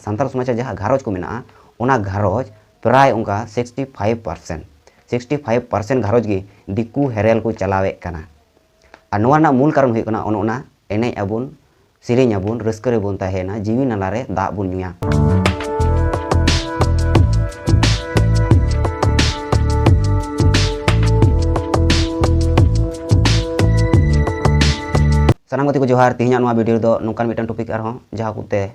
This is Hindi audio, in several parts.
santal समाज जहाँ घारोज को मेना ओना घारोज प्राय उनका 65% घारोज गे दिकू हेरेल को चलावे कना और नोना मूल कारण हुई कना ओना एने आबुन सिरिंग आबुन रस्कर बोन ताहेना जीवी नालारे दा बुन नुया सानाम गति को जोहार तिहिना नोआ वीडियो दो नोंकान मिटन टॉपिक आरहों जहाँ कुते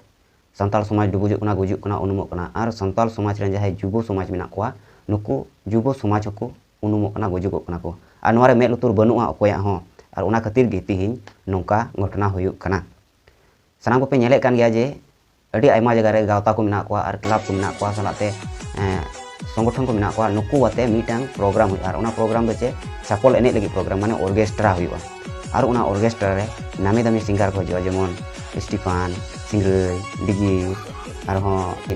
संताल समाज डुबुजुग कना गुजुग कना उनुमोग कना और संताल समाज रे जहाँ जुबो समाज मेना कोआ नुकु जुबो समाज को उनुमोग कना गुजुगोग कना को और नोआरे मेद लुतुर बनुआ अकोया हों और उना खातिर गे तिहिन नोंका घटना हुयुग कना सानाम को पे नेले कान गया जे अड़ी आयमा जगह रे गावता को मेना कोआ और क्लब को मेना कोआ सलाते संगठन को मेना कोआ नुकु वाते मीटांग प्रोग्राम हुई और उना प्रोग्राम दो चे छापल एने लगी प्रोग्राम माने ऑर्केस्ट्रा हुआ और उना ऑर्केस्ट्रा रे नामी दामी सिंगर को जो जेमन स्टीफान सिंगरई डिगी और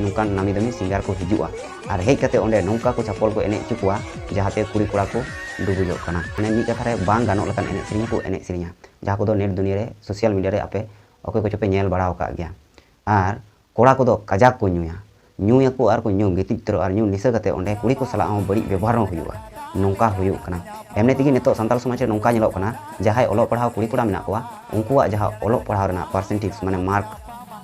नौकान नामी दामी सिंगर को हिजुआ और हेज कते ओंडे नौका को छापल को एने चुकुआ जहाते कुड़ी कोड़ा को डुबुजोग कना माने मी कथा रे बांग गानोग लकान एने सेरिंग को एने सेरिंगा जहाँ को नेट दुनिया रे सोशल मीडिया रे आपे अकोय को चोपे नेल बाड़ाव का गया और कोड़ा को कजाक को ᱧᱩᱭᱟ को और को ᱧᱩ गितिज तर और ᱧᱩ निशा कते ओंडे कुड़ी को सला बड़ी व्यवहार हुआ नौका हुयुग कना एमने तेगी नितो संताल समाज रे नौका नेलोग कना जहां ओलो पढ़ाव कुड़ी कोड़ा मेना कोआ उनकुआ जहां ओलो पढ़ाव रेना परसेंटेज माने मार्क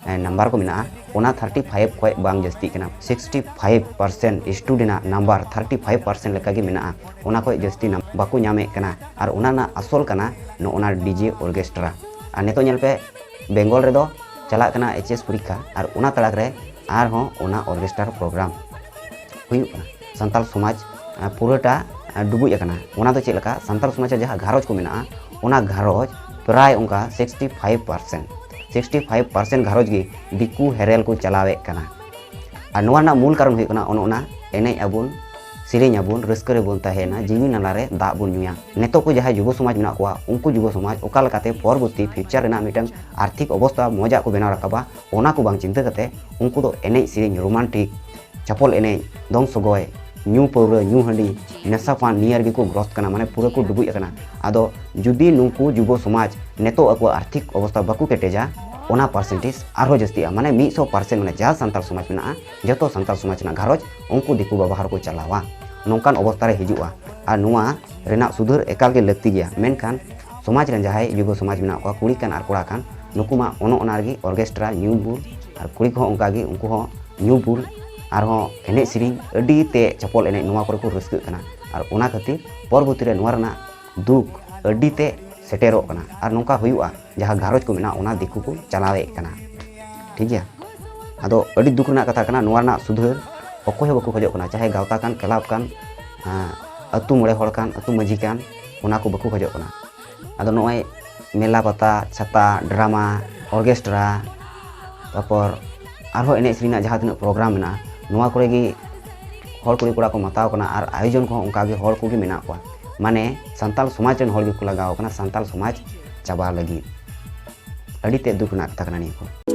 नंबर को मेना ओना 35 खोय बांग जस्ती कना 65% स्टूडेंट नंबर 35% लेका गे मेना ओना खोय जस्ती बाको ᱧᱟᱢᱮ कना और ओना ना असल कना नो ओना डीजे ऑर्केस्ट्रा और नितो नेल पे बेंगल रे दो चला कना एचएस परीक्षा और ओना तड़ाक रे आर हों ओना ऑर्केस्ट्रा प्रोग्राम हुयुग कना संताल समाज पूराटा डुबुज अकना ओना तो चेलका संताल समाज जहाँ घारोज को मेना ओना घारोज प्राय उनका 65% घारोज गे दिकू हेरेल को चलावे कना और नोना मूल कारण हुई कना ओना एने आबुन सिरिंग आबुन रस्कर बोन ताहेना जीवी नालारे दा बुन नुया नेतो को जहाँ युवा समाज मेना कोआ उनको युवा समाज ओका लकाते परवर्ती फ्यूचर रेना मिटन आर्थिक अवस्था मजा को बेनाव राकाबा ओना को बांग चिंता कते उनको दो एने सिरिंग रोमांटिक चपल एने दंग सगोय ᱧᱩ पौरा ᱧᱩ हंडी नशा पान नियर गे को ग्रस्त कना माने पूरा को डुबुज कना आदो जुदी नुकु युवा समाज नेतो अको आर्थिक अवस्था बाकु केटेजा ओना परसेंटेज आरो जस्तिया माने 100% माने जहाँ संताल समाज मेना जतो संताल समाज ना घारोज उनको दिकु व्यवहार को चलावा नौकान अवस्था रे हिजुआ और नुआ रेना सुधर एकाल के लगती गया मेनखान समाज रे जहां युवा समाज मेना को कुड़ी कान और कोड़ा कान नुकु मा ओनो ओनारगी ऑर्केस्ट्रा न्यू बुल और कुड़ी को उनका गे उनको हो न्यू बुल और एने सेरिंग अडी ते चपल एने नुआ करे को रस्क कना और ओना खातिर परवर्ती रे नुआ रना दुख अडी ते सेटेरो कना और नौका हुयुआ जहाँ घारोज को मेना ओना दिकु को चलावे कना ठीक है आदो अडी दुख रना कथा कना नुआ रना सुधर अकोय बाको खजो कना चाहे गावता कान क्लब कान अतु मोड़े हड़ कान अतु मजी कान ओना को बाको खजो कना आदो नोय मेला पाता छाता ड्रामा ऑर्केस्ट्रा तापर आरो एने सेरिंग जहाँ तिना प्रोग्राम मेना नोआ करे गे हड़ कुड़ी कोड़ा को मताव कना और आयोजन को उनका गे हड़ को गे मेना कोआ माने संताल समाज रेन हड़ गे को लगाव कना संताल समाज चाबा लगी अड़ी ते दुख ना कथा कना नि को।